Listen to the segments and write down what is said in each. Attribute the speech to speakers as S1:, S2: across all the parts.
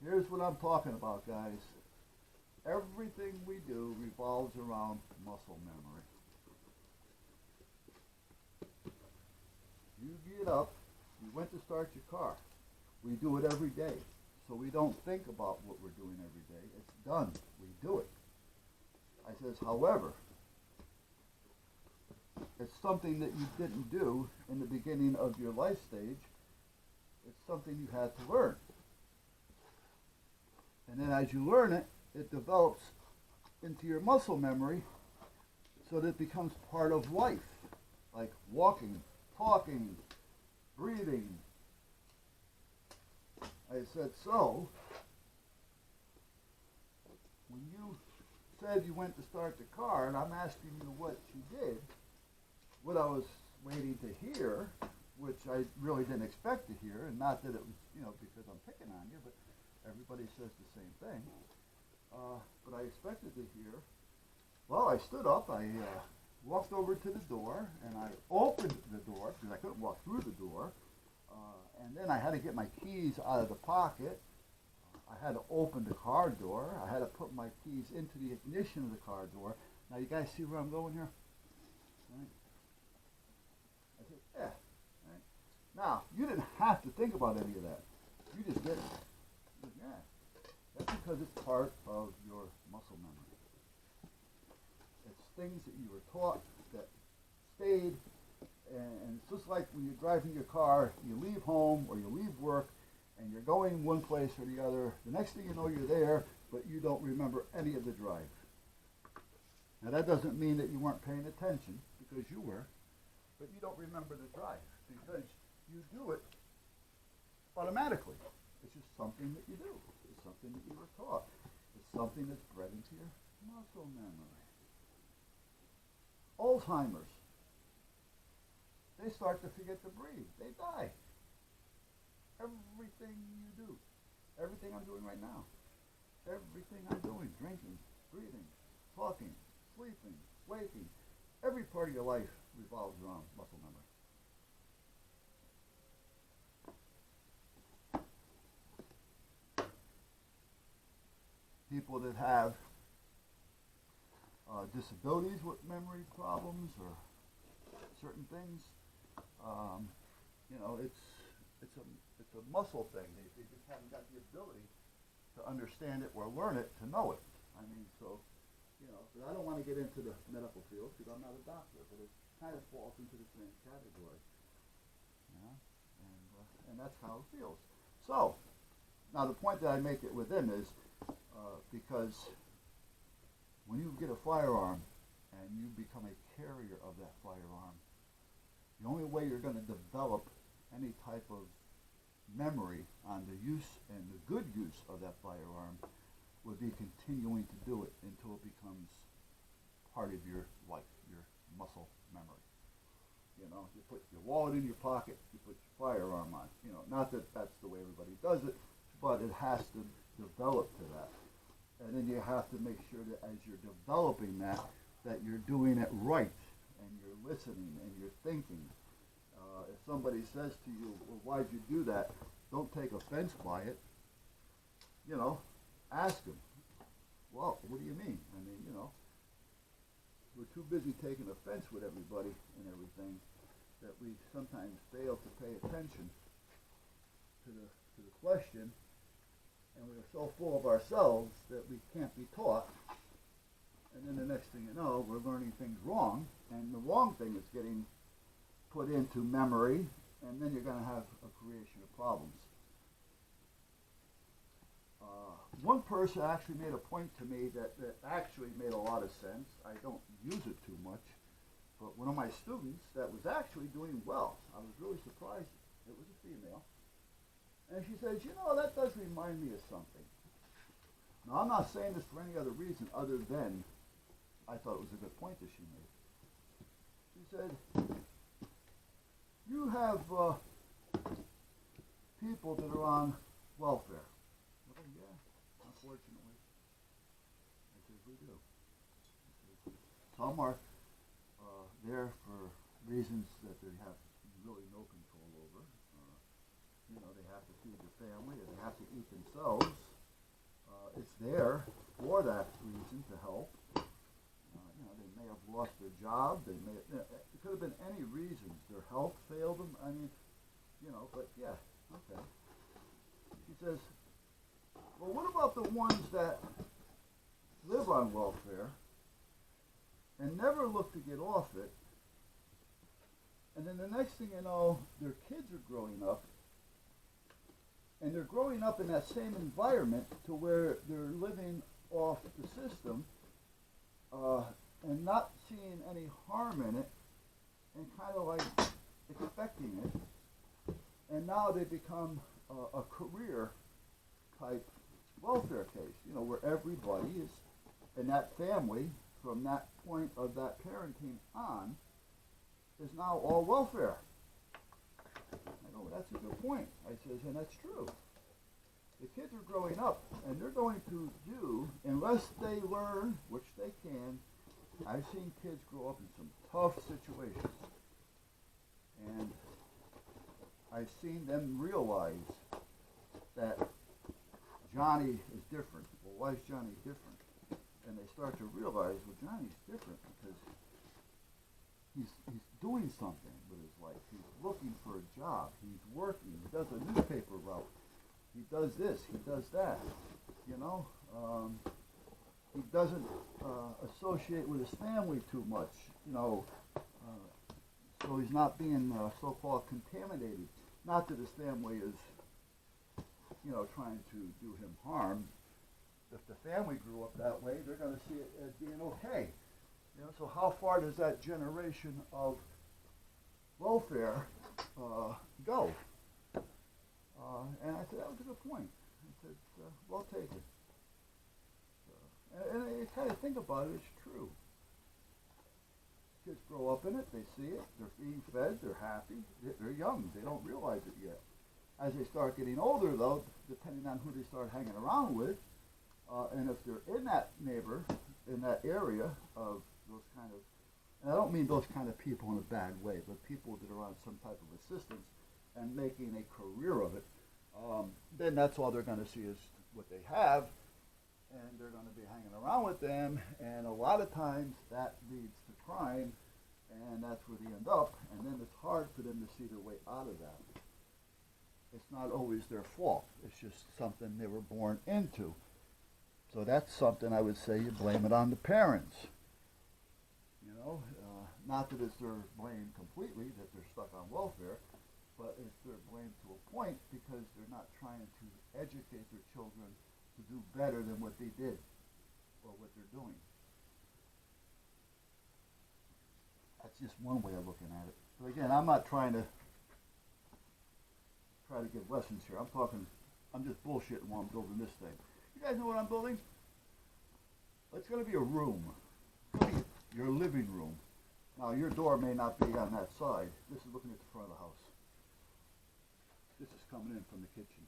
S1: Here's what I'm talking about, guys. Everything we do revolves around muscle memory. You get up, you went to start your car. We do it every day. So we don't think about what we're doing every day. It's done. We do it. I says, however, it's something that you didn't do in the beginning of your life stage. It's something you had to learn. And then as you learn it, it develops into your muscle memory so that it becomes part of life, like walking, talking, breathing. I said, so, when you said you went to start the car, and I'm asking you what you did, what I was waiting to hear, which I really didn't expect to hear, and not that it was, because I'm picking on you, but everybody says the same thing. But I expected to hear, well, I stood up, I walked over to the door, and I opened the door, because I couldn't walk through the door, and then I had to get my keys out of the pocket. I had to open the car door. I had to put my keys into the ignition of the car door. Now, you guys see where I'm going here? Right? I said, yeah. Right? Now, you didn't have to think about any of that. You just did it. Said, yeah. That's because it's part of your muscle memory. It's things that you were taught that stayed. And it's just like when you're driving your car, you leave home or you leave work, and you're going one place or the other. The next thing you know, you're there, but you don't remember any of the drive. Now, that doesn't mean that you weren't paying attention, because you were, but you don't remember the drive because you do it automatically. It's just something that you do. It's something that you were taught. It's something that's bred into your muscle memory. Alzheimer's. They start to forget to breathe. They die. Everything you do, everything I'm doing right now, everything I'm doing, drinking, breathing, talking, sleeping, waking, every part of your life revolves around muscle memory. People that have disabilities with memory problems or certain things, it's a muscle thing. They just haven't got the ability to understand it or learn it to know it. I mean, so, but I don't want to get into the medical field because I'm not a doctor, but it kind of falls into the same category. And that's how it feels. So, now the point that I make it with them is because when you get a firearm and you become a carrier of that firearm, the only way you're going to develop any type of memory on the use and the good use of that firearm would be continuing to do it until it becomes part of your life, your muscle memory. You put your wallet in your pocket, you put your firearm on. Not that that's the way everybody does it, but it has to develop to that. And then you have to make sure that as you're developing that you're doing it right, and you're listening, and you're thinking. If somebody says to you, well, why'd you do that? Don't take offense by it. Ask them. Well, what do you mean? I mean, we're too busy taking offense with everybody and everything that we sometimes fail to pay attention to the question, and we're so full of ourselves that we can't be taught. And then the next thing you know, we're learning things wrong, and the wrong thing is getting put into memory, and then you're going to have a creation of problems. One person actually made a point to me that actually made a lot of sense. I don't use it too much, but one of my students that was actually doing well, I was really surprised. It was a female. And she says, that does remind me of something. Now, I'm not saying this for any other reason other than I thought it was a good point that she made. She said, you have people that are on welfare. Well, yeah, unfortunately. I said, we do. I said, some are there for reasons that they have really no control over. They have to feed their family, or they have to eat themselves. it's there for that reason to help. They may have lost their job. They may. It could have been any reasons. Their health failed them. I mean, But yeah, okay. She says, well, what about the ones that live on welfare and never look to get off it? And then the next thing you know, their kids are growing up, and they're growing up in that same environment to where they're living off the system and not seeing any harm in it and kind of like expecting it. And now they become a career type welfare case, where everybody is in that family from that point of that parenting on is now all welfare. I go, that's a good point. I says, and that's true. The kids are growing up, and they're going to do, unless they learn, which they can. I've seen kids grow up in some tough situations, and I've seen them realize that Johnny is different. Well, why is Johnny different? And they start to realize, well, Johnny's different because he's doing something with his life. He's looking for a job. He's working. He does a newspaper route. He does this. He does that. He doesn't associate with his family too much. So he's not being so-called contaminated. Not that his family is, trying to do him harm. If the family grew up that way, they're going to see it as being okay. So how far does that generation of welfare go? And I said, that was a good point. I said, well taken. And you kind of think about it, it's true. Kids grow up in it, they see it, they're being fed, they're happy, they're young, they don't realize it yet. As they start getting older, though, depending on who they start hanging around with, and if they're in that in that area of those kind of, and I don't mean those kind of people in a bad way, but people that are on some type of assistance and making a career of it, then that's all they're going to see is what they have, and they're going to be hanging around with them, and a lot of times that leads to crime, and that's where they end up, and then it's hard for them to see their way out of that. It's not always their fault. It's just something they were born into. So that's something I would say you blame it on the parents. Not that it's their blame completely that they're stuck on welfare, but it's their blame to a point because they're not trying to educate their children to do better than what they did or what they're doing. That's just one way of looking at it. But again, I'm not trying to give lessons here. I'm just bullshitting while I'm building this thing. You guys know what I'm building? It's going to be a room. It's going to be your living room. Now, your door may not be on that side. This is looking at the front of the house. This is coming in from the kitchen.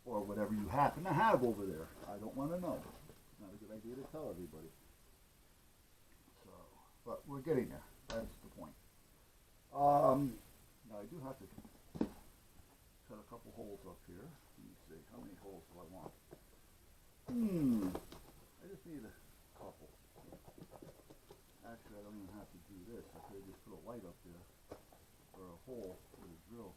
S1: Or whatever you happen to have over there. I don't want to know. It's not a good idea to tell everybody. But we're getting there. That's the point. Now, I do have to cut a couple holes up here. Let me see. How many holes do I want? I just need a couple. Actually, I don't even have to do this. I could just put a light up there or a hole with a drill.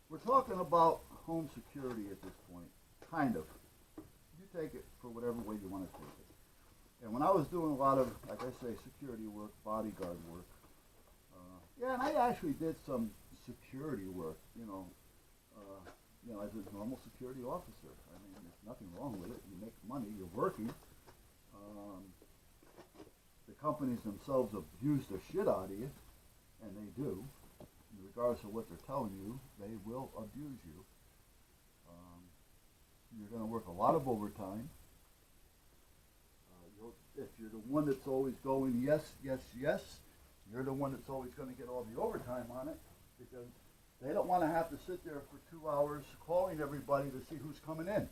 S1: We're talking about home security at this point. Kind of. You take it for whatever way you want to take it. And when I was doing a lot of, like I say, security work, bodyguard work, and I actually did some security work, as a normal security officer. I mean, there's nothing wrong with it. You make money, you're working. The companies themselves abuse the shit out of you, and they do. Regardless of what they're telling you, they will abuse you. You're going to work a lot of overtime. If you're the one that's always going, yes, yes, yes, you're the one that's always going to get all the overtime on it because they don't want to have to sit there for 2 hours calling everybody to see who's coming in.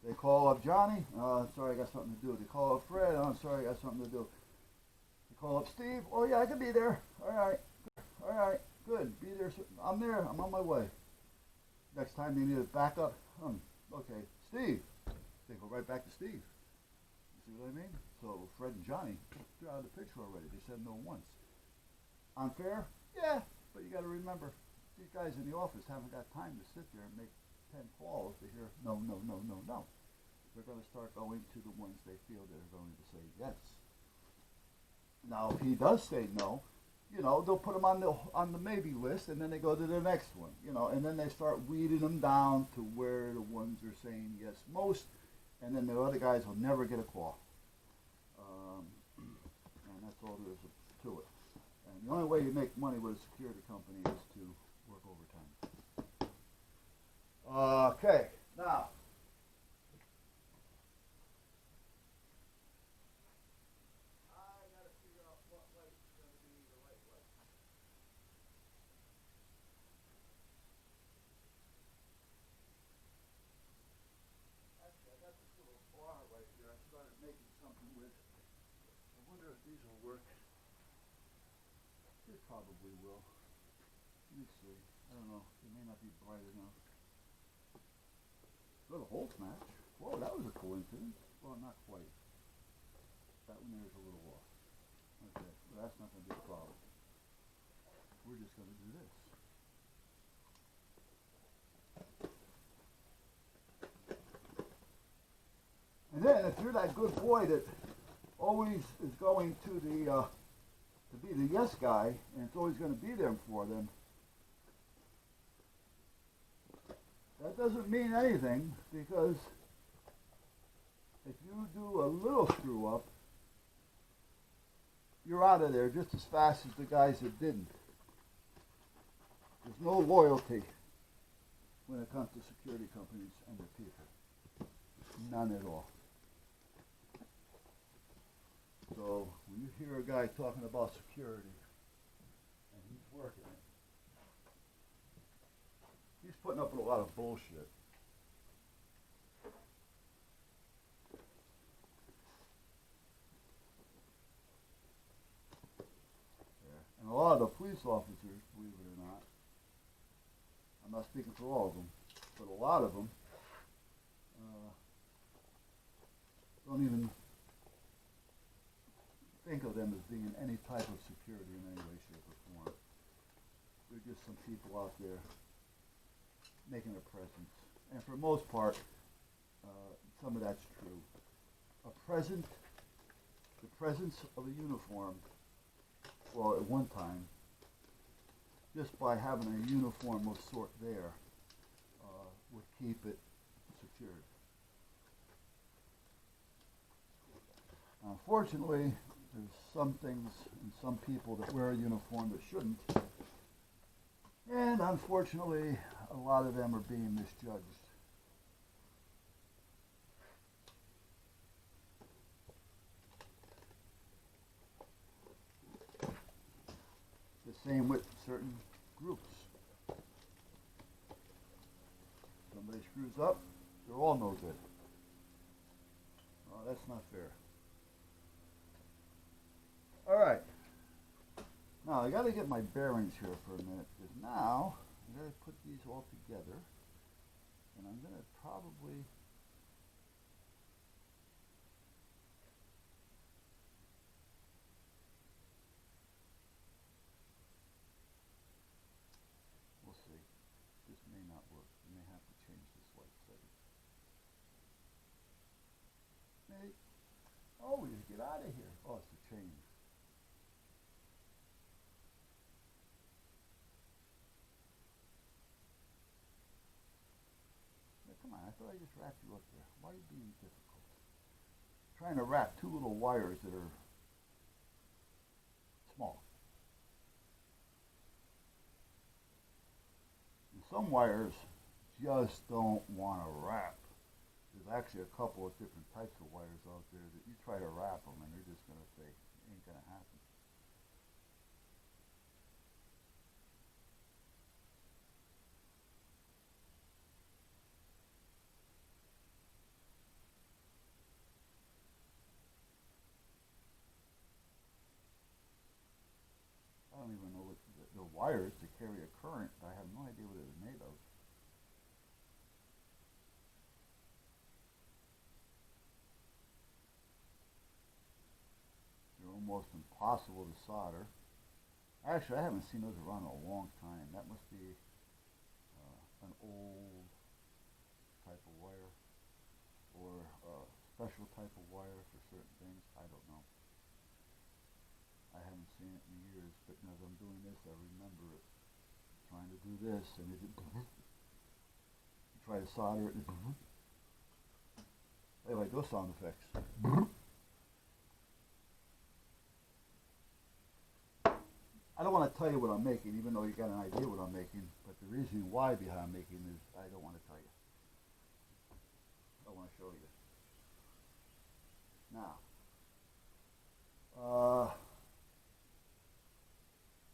S1: They call up Johnny, sorry, I got something to do. They call up Fred, I'm sorry, I got something to do. They call up Steve, oh yeah, I can be there. All right. Good. Be there. I'm there. I'm on my way. Next time they need a backup, okay, Steve. They go right back to Steve. You see what I mean? So Fred and Johnny, they're out of the picture already. They said no once. Unfair? Yeah, but you got to remember, these guys in the office haven't got time to sit there and make 10 calls to hear no, no, no, no, no. They're going to start going to the ones they feel that are going to say yes. Now, if he does say no, they'll put him on the maybe list, and then they go to the next one, and then they start weeding them down to where the ones are saying yes most, and then the other guys will never get a call. And that's all there is to it. And the only way you make money with a security company is to work overtime. Okay, now. Right here, I started making something with. I wonder if these will work. They probably will. Let me see. I don't know. They may not be bright enough. Oh, the Holtz match. Whoa, that was a coincidence. Well, not quite. That one there is a little off. Okay, well, that's not going to be a problem. We're just going to do this. And then, if you're that good boy that always is going to be the yes guy, and it's always going to be there for them, that doesn't mean anything, because if you do a little screw up, you're out of there just as fast as the guys that didn't. There's no loyalty when it comes to security companies and their people. None at all. So when you hear a guy talking about security and he's working it, he's putting up with a lot of bullshit. Yeah. And a lot of the police officers, believe it or not, I'm not speaking for all of them, but a lot of them don't even think of them as being any type of security in any way, shape, or form. They're just some people out there making a presence. And for the most part, some of that's true. The presence of a uniform, well, at one time, just by having a uniform of sort there, would keep it secured. Unfortunately, there's some things and some people that wear a uniform that shouldn't. And unfortunately, a lot of them are being misjudged. The same with certain groups. Somebody screws up, they're all no good. Well, that's not fair. All right. Now, I got to get my bearings here for a minute, because now I got to put these all together, and I'm going to probably we'll see. This may not work. You may have to change this light setting. Hey, oh, we just get out of here. Oh, it's the chain. Come on, I thought I just wrapped you up there. Why are you being difficult? Trying to wrap two little wires that are small. And some wires just don't want to wrap. There's actually a couple of different types of wires out there that you try to wrap them and they're just going to say, it ain't going to happen. I don't even know what the wires to carry a current. I have no idea what it's made of. They're almost impossible to solder. Actually, I haven't seen those around in a long time. That must be an old type of wire or a special type of wire for certain things. I don't know. I haven't seen it in years, but as I'm doing this, I remember it. Trying to do this, and it try to solder it. I like those sound effects. I don't want to tell you what I'm making, even though you got an idea what I'm making. But the reason why behind making is I don't want to tell you. I want to show you. Now,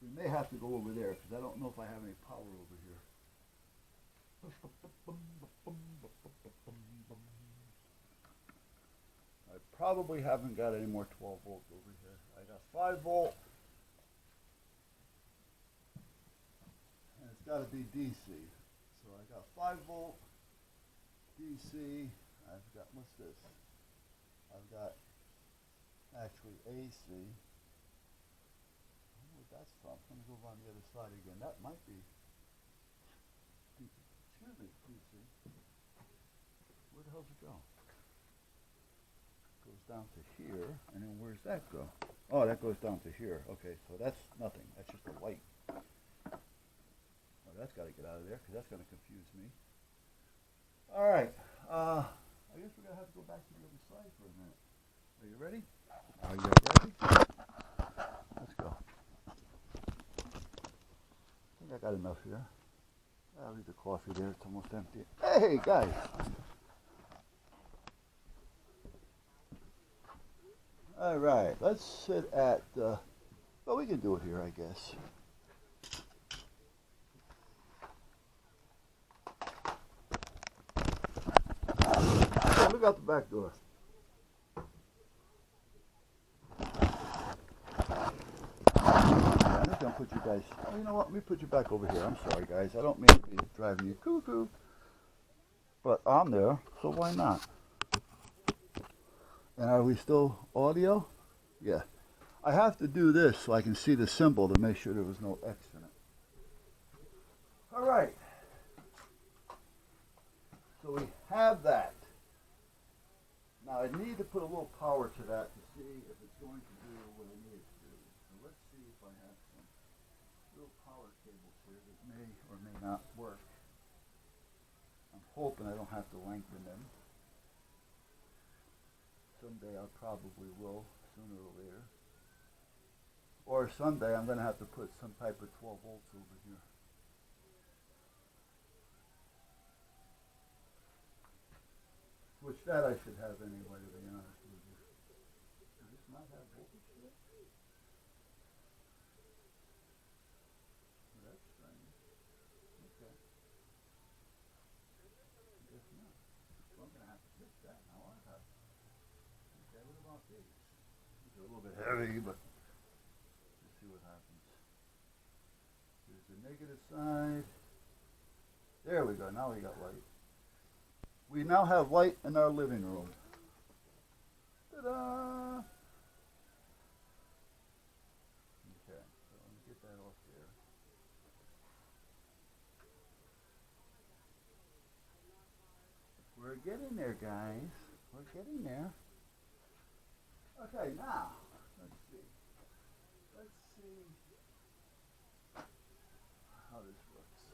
S1: we may have to go over there because I don't know if I have any power over here. I probably haven't got any more 12 volt over here. I got 5 volt. And it's got to be DC. So I got 5 volt DC. I've got, what's this? I've got actually AC. I don't know what that's from. Let me go over on the other side again. That might be, excuse me, DC. Where the hell's it go? It goes down to here, and then where's that go? Oh, that goes down to here. Okay, so that's nothing. That's just a light. Oh, that's got to get out of there because that's going to confuse me. All right. I guess we're going to have to go back to the other side for a minute. Are you ready? Are you ready? Let's go. I think I got enough here. I'll leave the coffee there. It's almost empty. Hey, guys. All right. Let's sit at, well, we can do it here, I guess. Okay, look out the back door. I'm just going to put you guys, oh, you know what, let me put you back over here. I'm sorry, guys. I don't mean to be driving you cuckoo. But I'm there, so why not? And are we still audio? Yeah. I have to do this so I can see the symbol to make sure there was no X in it. All right. So we have that. Now I need to put a little power to that to see if it's going to do what I need it to do. So let's see if I have some little power cables here that may or may not work. I'm hoping I don't have to lengthen them. Someday I probably will, sooner or later. Or someday I'm going to have to put some type of 12 volts over here. Which that I should have anyway, to be honest with you. Does this not have voltage to it? Well, that's strange. Okay. I guess not. So I'm going to have to fix that now, aren't I? Okay, what about these? These are a little bit heavy, but let's see what happens. Here's the negative side. There we go, now we got light. We now have light in our living room. Ta-da! Okay, so let me get that off there. We're getting there, guys. We're getting there. Okay, now, let's see. Let's see how this works.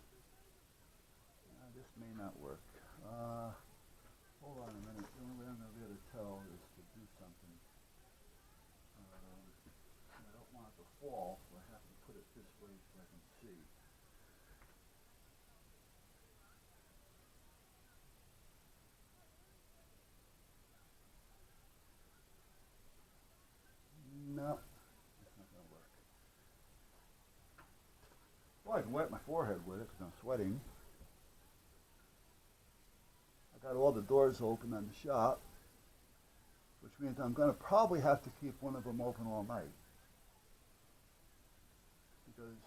S1: This may not work. Hold on a minute. The only way I'm going to be able to tell is to do something. I don't want it to fall, so I have to put it this way so I can see. No, it's not going to work. Well, I can wet my forehead with it because I'm sweating. Got all the doors open in the shop, which means I'm going to probably have to keep one of them open all night because